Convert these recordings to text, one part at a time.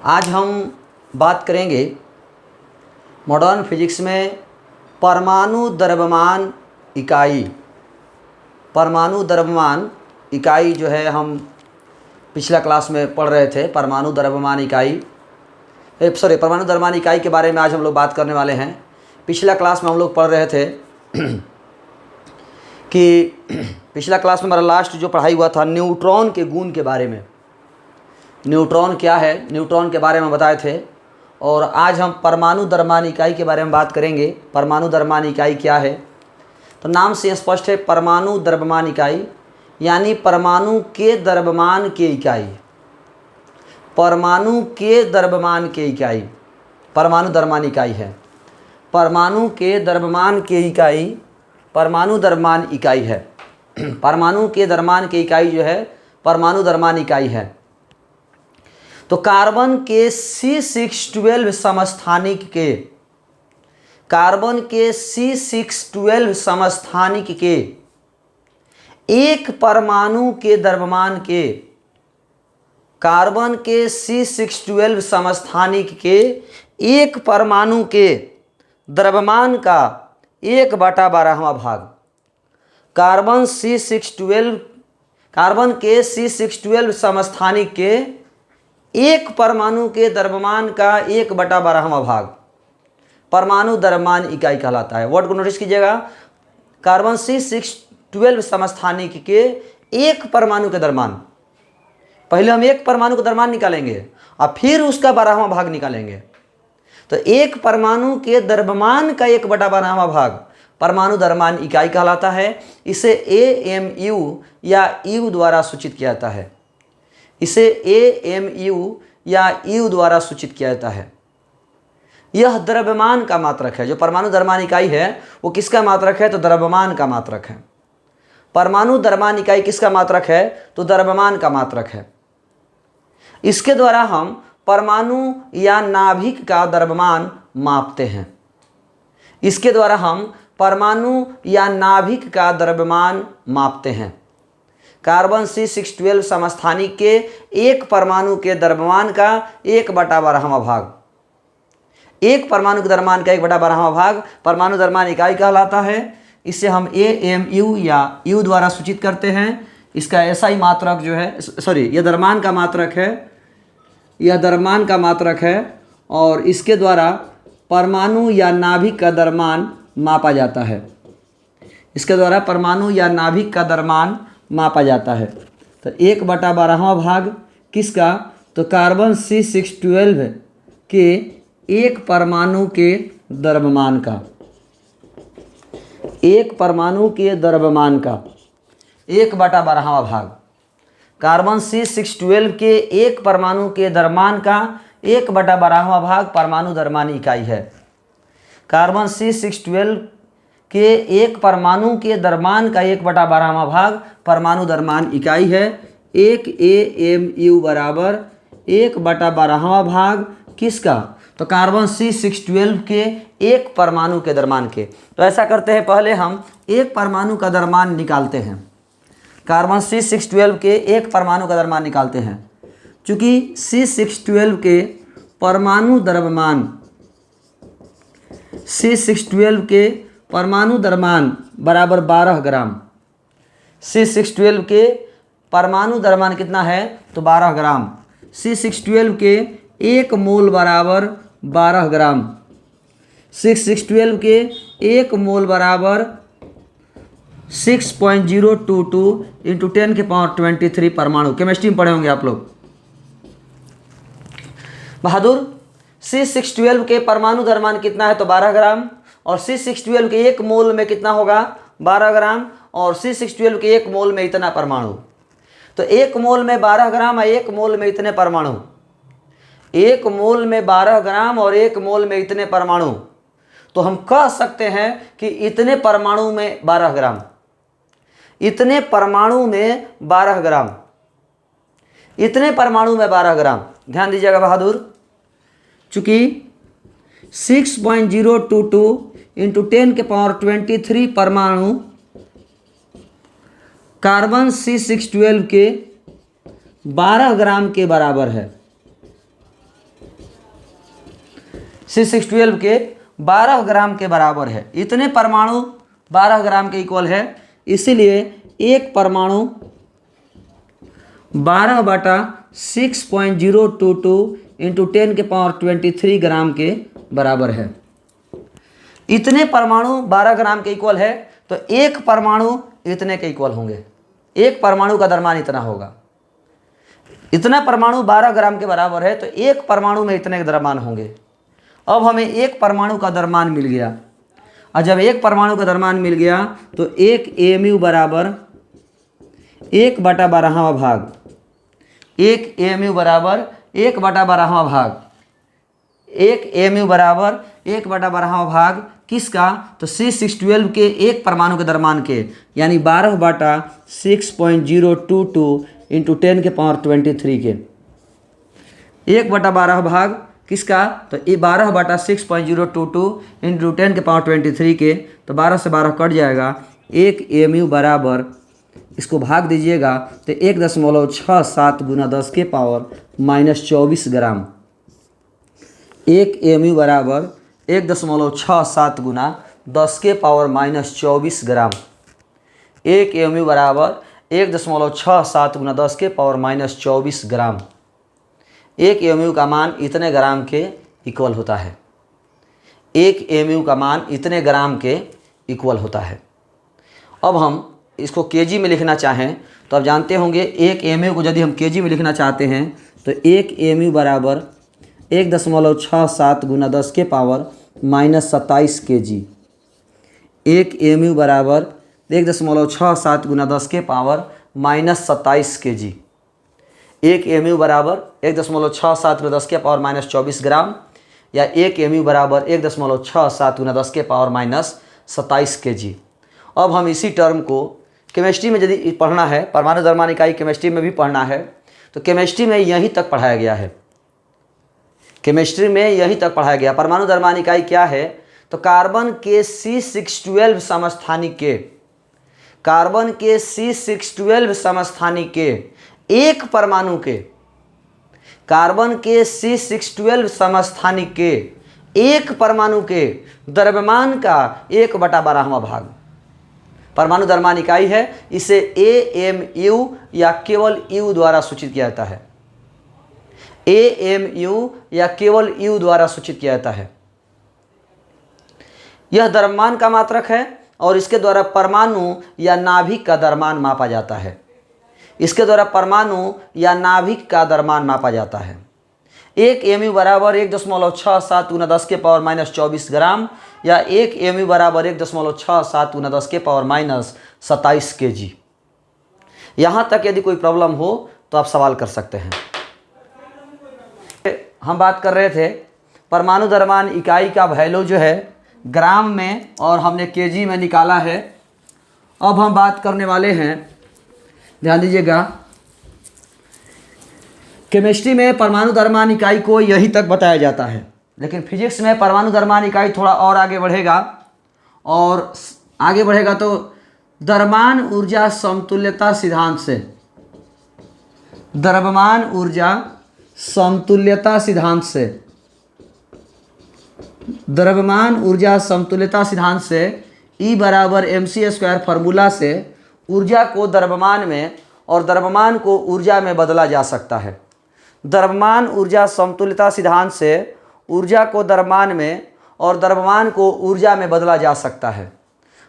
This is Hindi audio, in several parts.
आज हम बात करेंगे मॉडर्न फिजिक्स में परमाणु द्रव्यमान इकाई। परमाणु द्रव्यमान इकाई जो है हम पिछला क्लास में पढ़ रहे थे। परमाणु द्रव्यमान इकाई परमाणु द्रव्यमान इकाई के बारे में आज हम लोग बात करने वाले हैं। पिछला क्लास में हम लोग पढ़ रहे थे कि पिछला क्लास में हमारा लास्ट जो पढ़ाई हुआ था न्यूट्रॉन के गुण के बारे में। न्यूट्रॉन क्या है, न्यूट्रॉन के बारे में बताए थे। और आज हम परमाणु द्रव्यमान इकाई के बारे में बात करेंगे। परमाणु द्रव्यमान इकाई क्या है? तो नाम से स्पष्ट है, परमाणु द्रव्यमान इकाई यानी परमाणु के द्रव्यमान के इकाई। परमाणु के द्रव्यमान के इकाई परमाणु द्रव्यमान इकाई है। परमाणु के द्रव्यमान के इकाई परमाणु द्रव्यमान इकाई है। परमाणु के द्रव्यमान की इकाई जो है परमाणु द्रव्यमान इकाई है। तो कार्बन के C612 समस्थानिक के C612 समस्थानिक के एक परमाणु के द्रव्यमान के कार्बन के C612 समस्थानिक के एक परमाणु के द्रव्यमान का 1/12वां भाग। कार्बन के C612 समस्थानिक के एक परमाणु के द्रव्यमान का 1/12वां भाग परमाणु द्रव्यमान इकाई कहलाता है। वर्ड को नोटिस कीजिएगा, कार्बन C612 समस्थानिक के एक परमाणु के द्रव्यमान। पहले हम एक परमाणु का द्रव्यमान निकालेंगे और फिर उसका 12वां भाग निकालेंगे। तो एक परमाणु के द्रव्यमान का 1/12वां भाग परमाणु द्रव्यमान इकाई कहलाता है। इसे AMU या U द्वारा सूचित किया जाता है। इसे AMU या U द्वारा सूचित किया जाता है। यह द्रव्यमान का मात्रक है। जो परमाणु द्रव्यमान इकाई है वो किसका मात्रक है? तो द्रव्यमान का मात्रक है। परमाणु द्रव्यमान इकाई किसका मात्रक है? तो द्रव्यमान का मात्रक है। इसके द्वारा हम परमाणु या नाभिक का द्रव्यमान मापते हैं। इसके द्वारा हम परमाणु या नाभिक का द्रव्यमान मापते हैं। कार्बन C612 समस्थानिक के एक परमाणु के द्रव्यमान का 1/12वां भाग, एक परमाणु के द्रव्यमान का 1/12वां भाग परमाणु द्रव्यमान इकाई कहलाता है। इसे हम AMU या U द्वारा सूचित करते हैं। इसका ऐसा ही मात्रक जो है, यह द्रव्यमान का मात्रक है। यह द्रव्यमान का मात्रक है और इसके द्वारा परमाणु या नाभिक का द्रव्यमान मापा जाता है। इसके द्वारा परमाणु या नाभिक का द्रव्यमान मापा जाता है। तो 1/12वां भाग किसका? तो कार्बन C612 के एक परमाणु के द्रव्यमान का, एक परमाणु के द्रव्यमान का 1/12वां भाग। कार्बन C612 के एक परमाणु के द्रव्यमान का 1/12वां भाग परमाणु द्रव्यमान इकाई है। कार्बन C612 के एक परमाणु के द्रव्यमान का 1/12वां भाग परमाणु द्रव्यमान इकाई है। एक AMU बराबर 1/12वां भाग किसका? तो कार्बन C612 के एक परमाणु के द्रव्यमान के। तो ऐसा करते हैं, पहले हम एक परमाणु का द्रव्यमान निकालते हैं। कार्बन C612 के एक परमाणु का द्रव्यमान निकालते हैं। चूँकि C612 के परमाणु द्रव्यमान C612 के परमाणु द्रव्यमान बराबर 12 ग्राम। C612 के परमाणु द्रव्यमान कितना है? तो 12 ग्राम। C612 के एक मोल बराबर 12 ग्राम। C612 के एक मोल बराबर 6.022 × 10⁻23 परमाणु। केमिस्ट्री में पढ़े होंगे आप लोग। बहादुर, C612 के परमाणु द्रव्यमान कितना है? तो 12 ग्राम। और C612 के एक मोल में कितना होगा? 12 ग्राम। और C612 के एक मोल में इतना परमाणु। तो एक मोल में 12 ग्राम और एक मोल में इतने परमाणु। एक मोल में 12 ग्राम और एक मोल में इतने परमाणु। तो हम कह सकते हैं कि इतने परमाणु में 12 ग्राम, इतने परमाणु में 12 ग्राम, इतने परमाणु में 12 ग्राम। ध्यान दीजिएगा बहादुर, चूंकि 6.022 × 10⁻23 परमाणु कार्बन C612 के 12 ग्राम के बराबर है। C612 के 12 ग्राम के बराबर है। इतने परमाणु 12 ग्राम के इक्वल है, इसीलिए एक परमाणु 12/6.022 इंटू 10⁻23 ग्राम के बराबर है। इतने परमाणु 12 ग्राम के इक्वल है, तो एक परमाणु इतने के इक्वल होंगे। एक परमाणु का द्रव्यमान इतना होगा। इतना परमाणु 12 ग्राम के बराबर है, तो एक परमाणु में इतने द्रव्यमान होंगे। अब हमें एक परमाणु का द्रव्यमान मिल गया, और जब एक परमाणु का द्रव्यमान मिल गया तो एक AMU बराबर 1/12वां भाग, एक AMU बराबर 1/12वां भाग, एक AMU बराबर 1/12वां भाग किसका? तो C612 के एक परमाणु के द्रव्यमान के, यानी 12/6.022 इंटू 10⁻23 के 1/12 भाग किसका? तो ये 12/6.022 इंटू 10⁻23 के, तो 12 से 12 कट जाएगा। एक AMU बराबर, इसको भाग दीजिएगा तो 1.67 गुना 10⁻24 ग्राम। एक AMU बराबर 1.67 गुना 10⁻24 ग्राम। एक AMU बराबर 1.67 गुना 10⁻24 ग्राम। एक AMU का मान इतने ग्राम के इक्वल होता है। एक AMU का मान इतने ग्राम के इक्वल होता है। अब हम इसको केजी में लिखना चाहें तो आप जानते होंगे, एक AMU को यदि हम केजी में लिखना चाहते हैं तो एक AMU बराबर 1.67 गुना 10⁻27 kg। एक AMU बराबर 1.67 गुना 10⁻27 kg। एक AMU बराबर 1.67 गुना 10⁻24 ग्राम, या एक AMU बराबर 1.67 गुना 10⁻27 kg। अब हम इसी टर्म को केमिस्ट्री में यदि पढ़ना है, परमाणु द्रव्यमान इकाई केमिस्ट्री में भी पढ़ना है, तो केमिस्ट्री में यहीं तक पढ़ाया गया है। केमिस्ट्री में यहीं तक पढ़ाया गया। परमाणु द्रव्यमान इकाई क्या है? तो कार्बन के C612 समस्थानिक के, कार्बन के C612 समस्थानिक के एक परमाणु के, कार्बन के C612 समस्थानिक के एक परमाणु के द्रव्यमान का 1/12वां भाग परमाणु द्रव्यमान इकाई है। इसे AMU या केवल U द्वारा सूचित किया जाता है। AMU या केवल U द्वारा सूचित किया जाता है। यह द्रव्यमान का मात्रक है और इसके द्वारा परमाणु या नाभिक का द्रव्यमान मापा जाता है। इसके द्वारा परमाणु या नाभिक का द्रव्यमान मापा जाता है। एक AMU बराबर 1.67 गुना 10⁻24 ग्राम, या एक AMU बराबर 1.67 गुना 10⁻27 kg। यहाँ तक यदि कोई प्रॉब्लम हो तो आप सवाल कर सकते हैं। हम बात कर रहे थे परमाणु द्रव्यमान इकाई का वैल्यू जो है ग्राम में, और हमने केजी में निकाला है। अब हम बात करने वाले हैं, ध्यान दीजिएगा, केमिस्ट्री में परमाणु द्रव्यमान इकाई को यहीं तक बताया जाता है, लेकिन फिजिक्स में परमाणु द्रव्यमान इकाई थोड़ा और आगे बढ़ेगा, और आगे बढ़ेगा तो द्रव्यमान ऊर्जा समतुल्यता सिद्धांत से, द्रव्यमान ऊर्जा समतुल्यता सिद्धांत से, द्रव्यमान ऊर्जा समतुल्यता सिद्धांत से E बराबर mc² फार्मूला से ऊर्जा को द्रव्यमान में और द्रव्यमान को ऊर्जा में बदला जा सकता है। द्रव्यमान ऊर्जा समतुल्यता सिद्धांत से ऊर्जा को द्रव्यमान में और द्रव्यमान को ऊर्जा में बदला जा सकता है।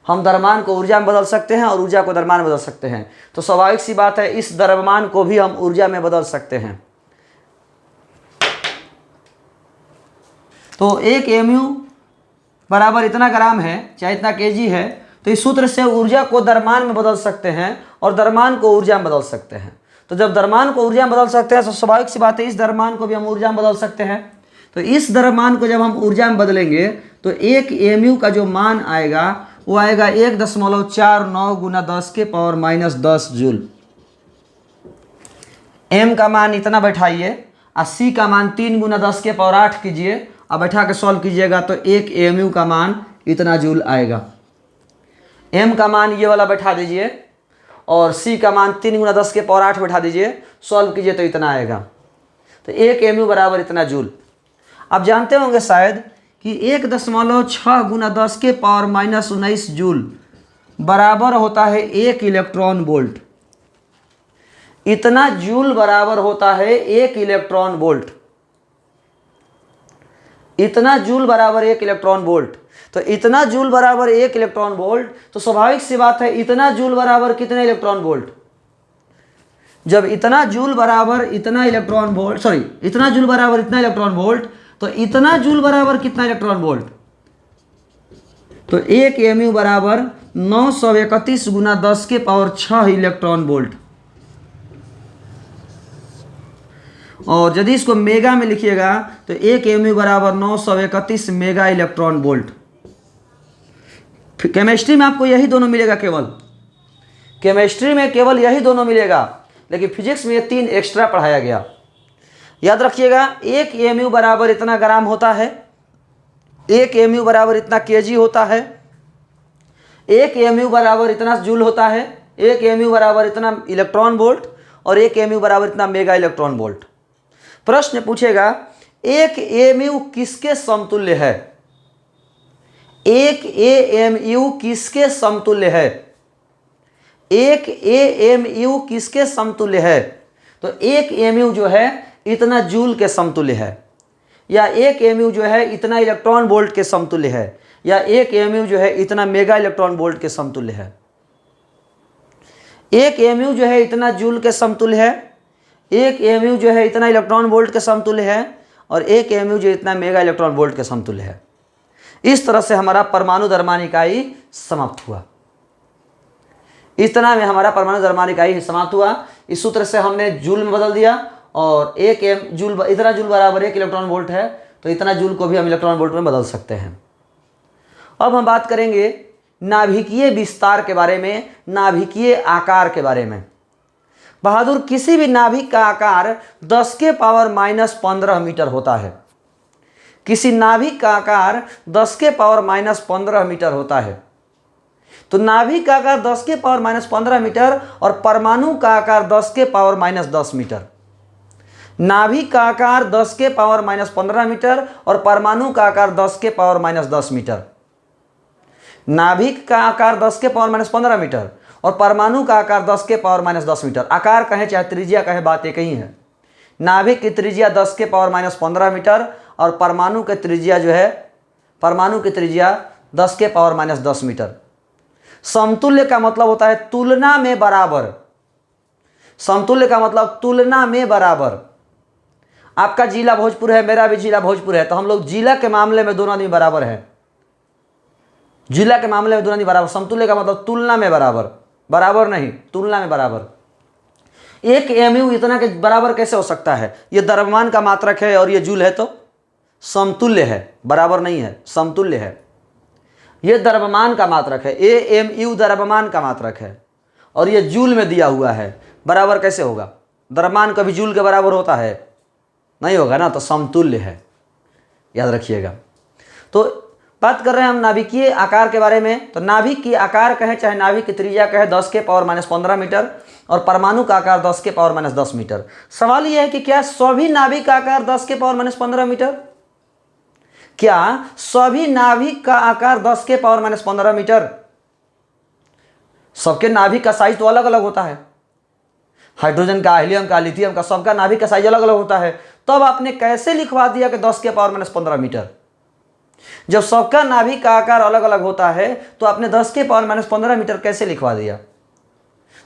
हम द्रव्यमान को ऊर्जा में बदल सकते हैं और ऊर्जा को द्रव्यमान में बदल सकते हैं, तो स्वाभाविक सी बात है इस द्रव्यमान को भी हम ऊर्जा में बदल सकते हैं। तो एक AMU बराबर इतना ग्राम है, चाहे इतना kg है, तो इस सूत्र से ऊर्जा को द्रव्यमान में बदल सकते हैं और द्रव्यमान को ऊर्जा में बदल सकते हैं। तो जब द्रव्यमान को ऊर्जा में बदल सकते हैं तो स्वाभाविक सी बात है इस द्रव्यमान को भी हम ऊर्जा में बदल सकते हैं। तो इस द्रव्यमान को जब हम ऊर्जा में बदलेंगे तो एक AMU का जो मान आएगा वो आएगा 1.49 गुना 10⁻10 जूल। M का मान इतना बैठाइए और C का मान 3 गुना 10⁸ कीजिए, अब बैठा के सॉल्व कीजिएगा तो एक AMU का मान इतना जूल आएगा। M का मान ये वाला बैठा दीजिए और C का मान 3 गुना 10⁸ बैठा दीजिए, सॉल्व कीजिए तो इतना आएगा। तो एक AMU बराबर इतना जूल। आप जानते होंगे शायद कि 1.6 गुना 10 के पावर माइनस 19 जूल बराबर होता है 1 इलेक्ट्रॉन वोल्ट। इतना जूल बराबर होता है 1 इलेक्ट्रॉन वोल्ट। इतना जूल बराबर 1 इलेक्ट्रॉन वोल्ट। तो इतना जूल बराबर 1 इलेक्ट्रॉन वोल्ट, तो स्वाभाविक सी बात है इतना जूल बराबर कितने इलेक्ट्रॉन वोल्ट। जब इतना जूल बराबर इतना इलेक्ट्रॉन वोल्ट, सॉरी इतना जूल बराबर इतना इलेक्ट्रॉन वोल्ट, तो इतना जूल बराबर कितना इलेक्ट्रॉन वोल्ट। तो 1 mu बराबर 931 गुना 10 के पावर 6 इलेक्ट्रॉन वोल्ट। और यदि इसको मेगा में लिखिएगा तो 1 mu बराबर 931 मेगा इलेक्ट्रॉन वोल्ट। केमिस्ट्री में आपको यही दोनों मिलेगा, केवल केमिस्ट्री में केवल यही दोनों मिलेगा, लेकिन फिजिक्स में ये 3 एक्स्ट्रा पढ़ाया गया। याद रखिएगा 1 mu बराबर इतना ग्राम होता है, 1 mu बराबर इतना kg होता है, 1 mu बराबर इतना जूल होता है, 1 mu बराबर इतना इलेक्ट्रॉन वोल्ट और 1 mu बराबर इतना मेगा इलेक्ट्रॉन वोल्ट। प्रश्न पूछेगा 1 mu किसके समतुल्य है। 1 AMU किसके समतुल्य है। 1 AMU किसके समतुल्य है। तो 1 mu जो है इतना जूल के समतुल्य है, या 1 mu जो है इतना इलेक्ट्रॉन वोल्ट के समतुल्य है, या 1 mu जो है इतना मेगा इलेक्ट्रॉन वोल्ट के समतुल्य है। 1 mu जो है इतना जूल के समतुल्य है, 1 mu जो है इतना इलेक्ट्रॉन वोल्ट के समतुल्य है, और 1 mu जो इतना मेगा इलेक्ट्रॉन वोल्ट के समतुल्य है। इस तरह से हमारा परमाणु द्रव्यमान इकाई समाप्त हुआ। इस तरह में हमारा परमाणु द्रव्यमान इकाई समाप्त हुआ। इस सूत्र से हमने जूल में बदल दिया, और 1 जूल इतना जूल बराबर 1 इलेक्ट्रॉन वोल्ट है, तो इतना जूल को भी हम इलेक्ट्रॉन वोल्ट में बदल सकते हैं। अब हम बात करेंगे नाभिकीय विस्तार के बारे में, नाभिकीय आकार के बारे में। बहादुर, किसी भी नाभिक का आकार 10 के पावर माइनस 15 मीटर होता है। किसी नाभिक का आकार 10 के पावर माइनस 15 मीटर होता है। तो नाभिक का आकार 10 के पावर माइनस 15 मीटर और परमाणु का आकार 10 के पावर माइनस 10 मीटर। नाभिक का आकार 10 के पावर माइनस 15 मीटर और परमाणु का आकार 10 के पावर माइनस 10 मीटर। नाभिक का आकार 10 के पावर माइनस 15 मीटर और परमाणु का आकार 10 के पावर माइनस 10 मीटर। आकार कहें चाहे त्रिज्या कहें, बात एक ही है। नाभिक की त्रिज्या 10 के पावर माइनस 15 मीटर और परमाणु की त्रिज्या जो है, परमाणु की त्रिज्या 10 के पावर माइनस 10 मीटर। समतुल्य का मतलब होता है तुलना में बराबर। समतुल्य का मतलब तुलना में बराबर। आपका जिला भोजपुर है, मेरा भी जिला भोजपुर है, तो हम लोग जिला के मामले में दोनों आदमी बराबर हैं। जिला के मामले में दोनों आदमी बराबर। समतुल्य का मतलब तुलना में बराबर, बराबर नहीं, तुलना में बराबर। 1 mu इतना के बराबर कैसे हो सकता है। ये द्रव्यमान का मात्रक है और ये जूल है, तो समतुल्य है, बराबर नहीं है, समतुल्य है। ये द्रव्यमान का मात्रक है, AMU द्रव्यमान का मात्रक है, और ये जूल में दिया हुआ है। बराबर कैसे होगा। द्रव्यमान कभी जूल के बराबर होता है, नहीं होगा ना, तो समतुल्य है, याद रखिएगा। तो बात कर रहे हैं हम नाभिकीय आकार के बारे में। तो नाभिक की आकार कहें चाहे नाभिक की त्रिज्या कहें 10 के पावर माइनस 15 मीटर और परमाणु का आकार 10 के पावर माइनस 10 मीटर। सवाल यह है कि क्या सभी नाभिक का आकार 10 के पावर माइनस 15 मीटर। क्या सभी नाभिक का आकार 10 के पावर माइनस 15 मीटर। सबके नाभिक का साइज तो अलग अलग होता है। हाइड्रोजन का, हीलियम का, लिथियम का, सबका नाभिक का साइज अलग अलग होता है। तब आपने कैसे लिखवा दिया कि 10 के पावर माइनस 15 मीटर। जब सबका नाभिक का आकार अलग अलग होता है तो आपने 10 के पावर माइनस 15 मीटर कैसे लिखवा दिया।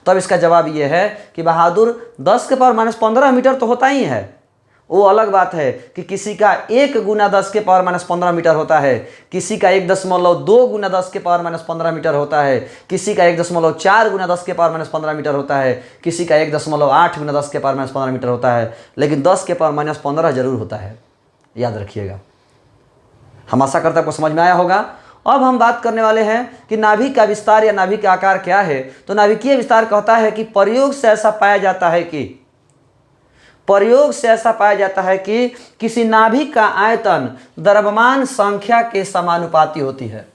तब इसका जवाब यह है कि बहादुर 10 के पावर माइनस 15 मीटर तो होता ही है। वो अलग बात है कि किसी का 1 गुना 10 के पावर माइनस 15 मीटर होता है, किसी का 1.2 गुना 10 के पावर माइनस 15 मीटर होता है, किसी का 1.4 गुना 10 के पावर माइनस 15 मीटर होता है, किसी का 1.8 गुना 10 के पावर माइनस 15 मीटर होता है, लेकिन 10 के पावर माइनस 15 जरूर होता है, याद रखिएगा। हम आशा करते हैं आपको समझ में आया होगा। अब हम बात करने वाले हैं कि नाभिक का विस्तार या नाभिक का आकार क्या है। तो नाभिकीय विस्तार कहता है कि प्रयोग से ऐसा पाया जाता है कि किसी नाभिक का आयतन द्रव्यमान संख्या के समानुपाती होती है।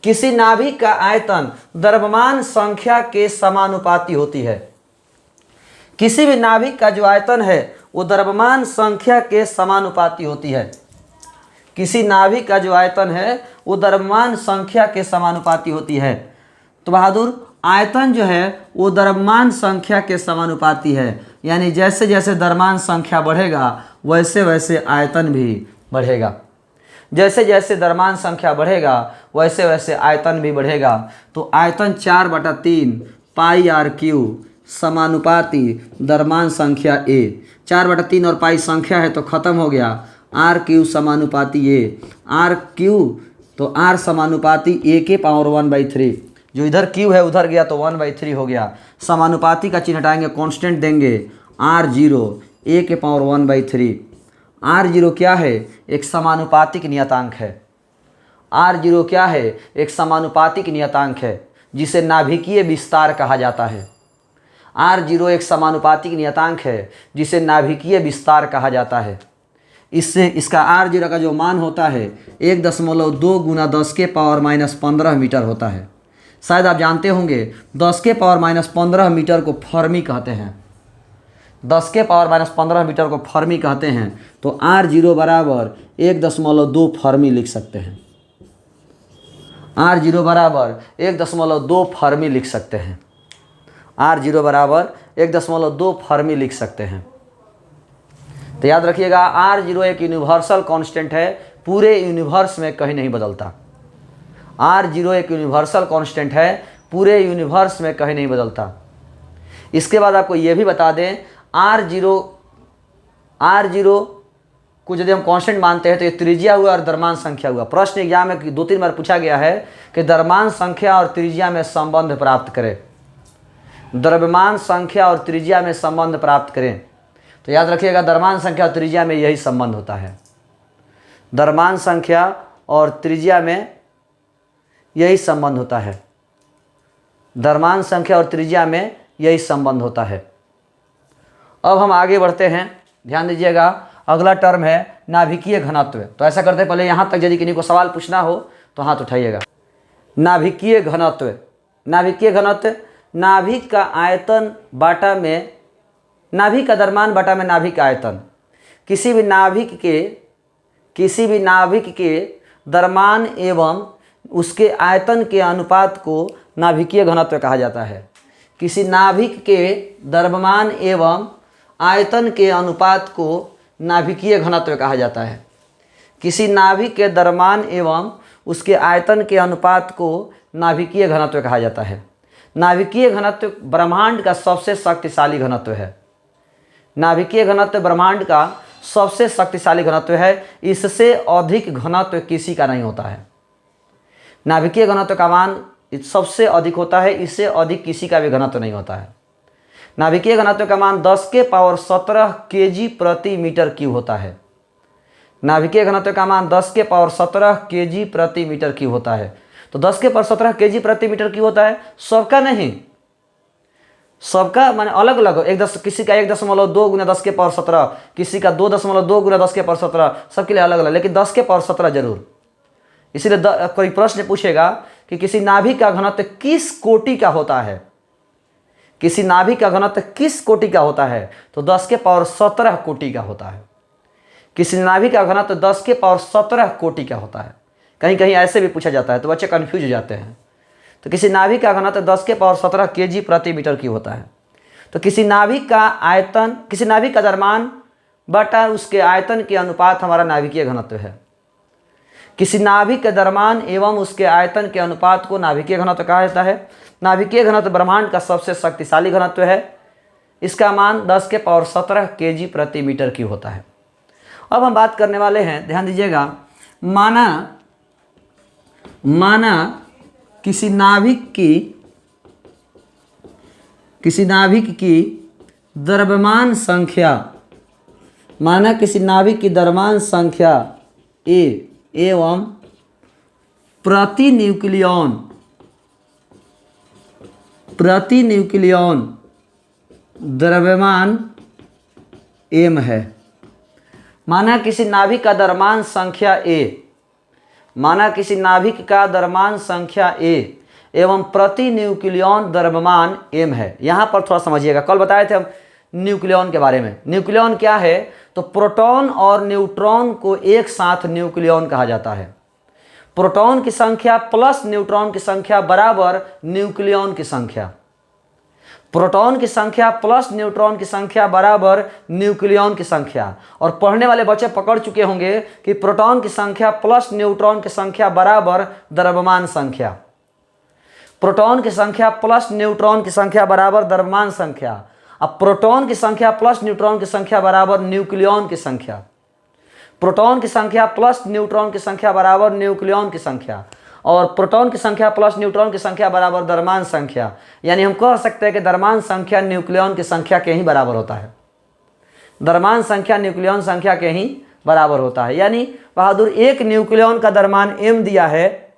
किसी नाभिक का आयतन द्रव्यमान संख्या के समानुपाती होती है। किसी भी नाभिक का जो आयतन है वो द्रव्यमान संख्या के समानुपाती होती है। किसी नाभिक का जो आयतन है वो द्रव्यमान संख्या के समानुपाती होती है। तो बहादुर आयतन जो है वो द्रव्यमान संख्या के समानुपाती है, यानी जैसे जैसे द्रव्यमान संख्या बढ़ेगा वैसे वैसे आयतन भी बढ़ेगा। जैसे जैसे द्रव्यमान संख्या बढ़ेगा वैसे वैसे आयतन भी बढ़ेगा। तो आयतन 4/3 पाई आर क्यू समानुपाती द्रव्यमान संख्या ए। 4/3 और पाई संख्या है तो ख़त्म हो गया। आर क्यू समानुपाती ए, आर क्यू तो आर समानुपाती ए के पावर 1/3। जो इधर क्यू है उधर गया तो 1/3 हो गया। समानुपाती का चिन्ह हटाएंगे, कांस्टेंट देंगे R0 ए के पावर 1/3। R0 क्या है? एक समानुपातिक नियतांक है। R0 क्या है? एक समानुपातिक नियतांक है जिसे नाभिकीय विस्तार कहा जाता है। R0 एक समानुपातिक नियतांक है जिसे नाभिकीय विस्तार कहा जाता है। इससे इसका R0 का जो मान होता है 1.2 × 10⁻⁻15 मीटर होता है। शायद आप जानते होंगे 10⁻⁻15 मीटर को फर्मी कहते हैं। 10⁻⁻15 मीटर को फर्मी कहते हैं। तो R0 बराबर 1.2 फर्मी लिख सकते हैं। R0 बराबर 1.2 फर्मी लिख सकते हैं। R0 बराबर 1.2 फर्मी लिख सकते हैं। तो याद रखिएगा R0 एक यूनिवर्सल कांस्टेंट है, पूरे यूनिवर्स में कहीं नहीं बदलता। R0 एक यूनिवर्सल कांस्टेंट है, पूरे यूनिवर्स में कहीं नहीं बदलता। इसके बाद आपको ये भी बता दें R0 को यदि हम कांस्टेंट मानते हैं तो ये त्रिज्या हुआ और द्रव्यमान संख्या हुआ। प्रश्न एग्जाम में 2-3 बार पूछा गया है कि द्रव्यमान संख्या और त्रिज्या में संबंध प्राप्त करें। द्रव्यमान संख्या और त्रिज्या में संबंध प्राप्त करें। तो याद रखिएगा द्रव्यमान संख्या और त्रिज्या में यही संबंध होता है। द्रव्यमान संख्या और त्रिज्या में यही संबंध होता है। द्रव्यमान संख्या और त्रिज्या में यही संबंध होता है। अब हम आगे बढ़ते हैं, ध्यान दीजिएगा। अगला टर्म है नाभिकीय घनत्व। तो ऐसा करते हैं, पहले यहाँ तक यदि किसी को सवाल पूछना हो तो हाथ उठाइएगा। नाभिकीय घनत्व। नाभिकीय घनत्व नाभिक का आयतन बाटा में नाभिक का द्रव्यमान बाटा में नाभिक का आयतन। किसी भी नाभिक के द्रव्यमान एवं उसके आयतन के अनुपात को नाभिकीय घनत्व कहा जाता है। किसी नाभिक के द्रव्यमान एवं आयतन के अनुपात को नाभिकीय घनत्व कहा जाता है। किसी नाभिक के द्रव्यमान एवं उसके आयतन के अनुपात को नाभिकीय घनत्व कहा जाता है। नाभिकीय घनत्व ब्रह्मांड का सबसे शक्तिशाली घनत्व है। नाभिकीय घनत्व ब्रह्मांड का सबसे शक्तिशाली घनत्व है। इससे अधिक घनत्व किसी का नहीं होता है। नाभिकीय घनत्व का मान सबसे अधिक होता है, इससे अधिक किसी का भी घनत्व नहीं होता है। नाभिकीय घनत्व का मान 10⁻17 kg प्रति मीटर क्यूब होता है। नाभिकीय घनत्व का मान 10⁻17 kg प्रति मीटर क्यूब होता है। तो 10⁻17 kg प्रति मीटर क्यूब होता है, सबका नहीं, सबका माने अलग अलग। किसी का 1.2 × 10⁻17, किसी का 2.2 × 10⁻17, सबके लिए अलग अलग, लेकिन 10⁻17 जरूर। इसीलिए कोई प्रश्न पूछेगा कि किसी नाभिक का घनत्व किस कोटि का होता है, किसी नाभिक का घनत्व किस कोटि का होता है, तो 10⁻17 कोटि का होता है। किसी नाभिक का घनत्व 10⁻17 कोटि का होता है। कहीं कहीं ऐसे भी पूछा जाता है तो बच्चे कन्फ्यूज हो जाते हैं। तो किसी नाभिक का घनत्व 10⁻17 kg प्रति मीटर क्यूब होता है। तो किसी नाभिक का आयतन, किसी नाभिक का द्रव्यमान बटा उसके आयतन के अनुपात हमारा नाभिकीय घनत्व है। किसी नाभिक के द्रव्यमान एवं उसके आयतन के अनुपात को नाभिकीय घनत्व कहा जाता है। नाभिकीय घनत्व ब्रह्मांड का सबसे शक्तिशाली घनत्व है। इसका मान 10⁻17 kg प्रति मीटर क्यूब होता है। अब हम बात करने वाले हैं, ध्यान दीजिएगा, माना किसी नाभिक की द्रव्यमान संख्या, माना किसी नाभिक की द्रव्यमान संख्या A एवं प्रति न्यूक्लियन द्रव्यमान m है। माना किसी नाभिक का द्रव्यमान संख्या A, माना किसी नाभिक का द्रव्यमान संख्या A एवं प्रति न्यूक्लियन द्रव्यमान m है। यहाँ पर थोड़ा समझिएगा, कल बताए थे हम न्यूक्लियॉन के बारे में। न्यूक्लियॉन क्या है? तो प्रोटॉन और न्यूट्रॉन को एक साथ न्यूक्लियॉन कहा जाता है। प्रोटॉन की संख्या प्लस न्यूट्रॉन की संख्या बराबर न्यूक्लियॉन की संख्या। प्रोटॉन की संख्या प्लस न्यूट्रॉन की संख्या बराबर न्यूक्लियॉन की संख्या। और पढ़ने वाले बच्चे पकड़ चुके होंगे कि प्रोटॉन की संख्या प्लस न्यूट्रॉन की संख्या बराबर द्रव्यमान संख्या। प्रोटॉन की संख्या प्लस न्यूट्रॉन की संख्या बराबर द्रव्यमान संख्या। अब प्रोटॉन की संख्या प्लस न्यूट्रॉन की संख्या बराबर न्यूक्लियॉन की संख्या। प्रोटॉन की संख्या प्लस न्यूट्रॉन की संख्या बराबर न्यूक्लियॉन की संख्या। और प्रोटॉन की संख्या प्लस न्यूट्रॉन की संख्या बराबर द्रव्यमान संख्या। यानी हम कह सकते हैं कि द्रव्यमान संख्या न्यूक्लियॉन की संख्या के ही बराबर होता है। द्रव्यमान संख्या न्यूक्लियॉन संख्या के ही बराबर होता है। यानी बहादुर, एक न्यूक्लियॉन का द्रव्यमान m दिया है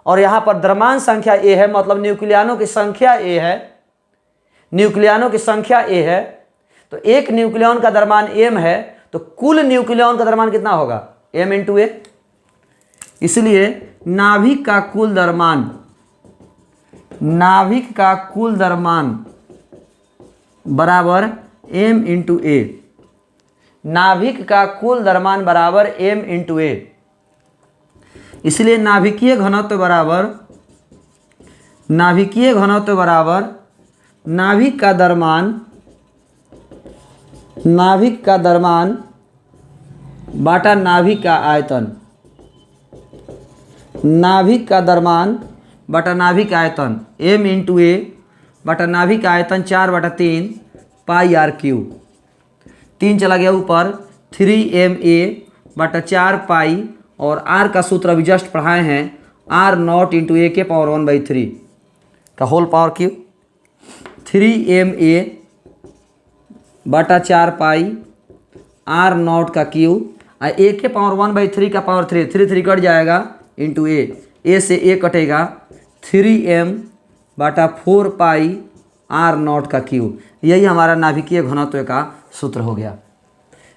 और यहाँ पर द्रव्यमान संख्या a है, मतलब न्यूक्लियनों की संख्या a है। न्यूक्लियनों की संख्या a है, तो एक न्यूक्लियॉन का द्रव्यमान m है, तो कुल न्यूक्लियॉन का द्रव्यमान कितना होगा? m into a। इसलिए नाभिक का कुल द्रव्यमान, नाभिक का कुल द्रव्यमान बराबर m इंटू a। नाभिक का कुल द्रव्यमान बराबर m इंटू a। इसलिए नाभिकीय घनत्व बराबर, नाभिकीय घनत्व बराबर नाभिक का द्रव्यमान, नाभिक का द्रव्यमान बाटा नाभिक का आयतन। नाभिक का द्रव्यमान बटा नाभिक आयतन m इंटू a बटा नाभिक आयतन 4/3 पाई आर क्यू। 3 चला गया ऊपर, 3ma बटा 4 पाई, और r का सूत्र अभी जस्ट पढ़ाए हैं, r0 इंटू a के पावर 1/3 का होल पावर क्यू। 3ma बटा 4 पाई r0 का क्यू, a के पावर 1/3 का पावर 3, 3 कट जाएगा, इंटू a से a कटेगा, 3m बटा 4 पाई r0 का क्यू। यही हमारा नाभिकीय घनत्व का सूत्र हो गया।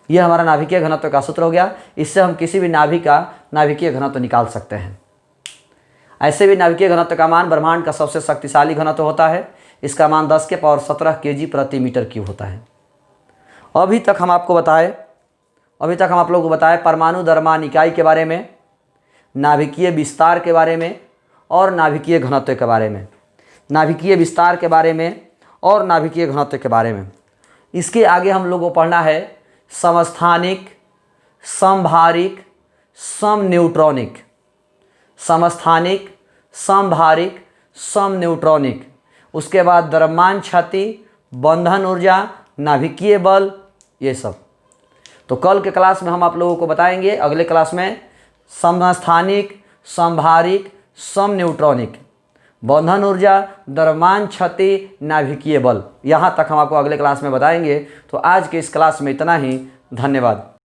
यह हमारा नाभिकीय घनत्व का सूत्र हो गया। इससे हम किसी भी नाभिक का नाभिकीय घनत्व निकाल सकते हैं। ऐसे भी नाभिकीय घनत्व का मान ब्रह्मांड का सबसे शक्तिशाली घनत्व होता है। इसका मान 10 के पावर 17 kg प्रति मीटर क्यूब होता है। अभी तक हम आप लोगों को बताए परमाणु द्रव्यमान इकाई के बारे में, नाभिकीय विस्तार के बारे में और नाभिकीय घनत्व के बारे में। नाभिकीय विस्तार के बारे में और नाभिकीय घनत्व के बारे में। इसके आगे हम लोगों को पढ़ना है समस्थानिक, समभारिक, समन्यूट्रॉनिक। समस्थानिक, समभारिक, समन्यूट्रॉनिक। उसके बाद द्रव्यमान क्षति, बंधन ऊर्जा, नाभिकीय बल, ये सब। तो कल के क्लास में हम आप लोगों को बताएंगे, अगले क्लास में समस्थानिक, समभारिक, समन्यूट्रॉनिक, बंधन ऊर्जा, द्रव्यमान क्षति, नाभिकीय बल। यहाँ तक हम आपको अगले क्लास में बताएंगे। तो आज के इस क्लास में इतना ही। धन्यवाद।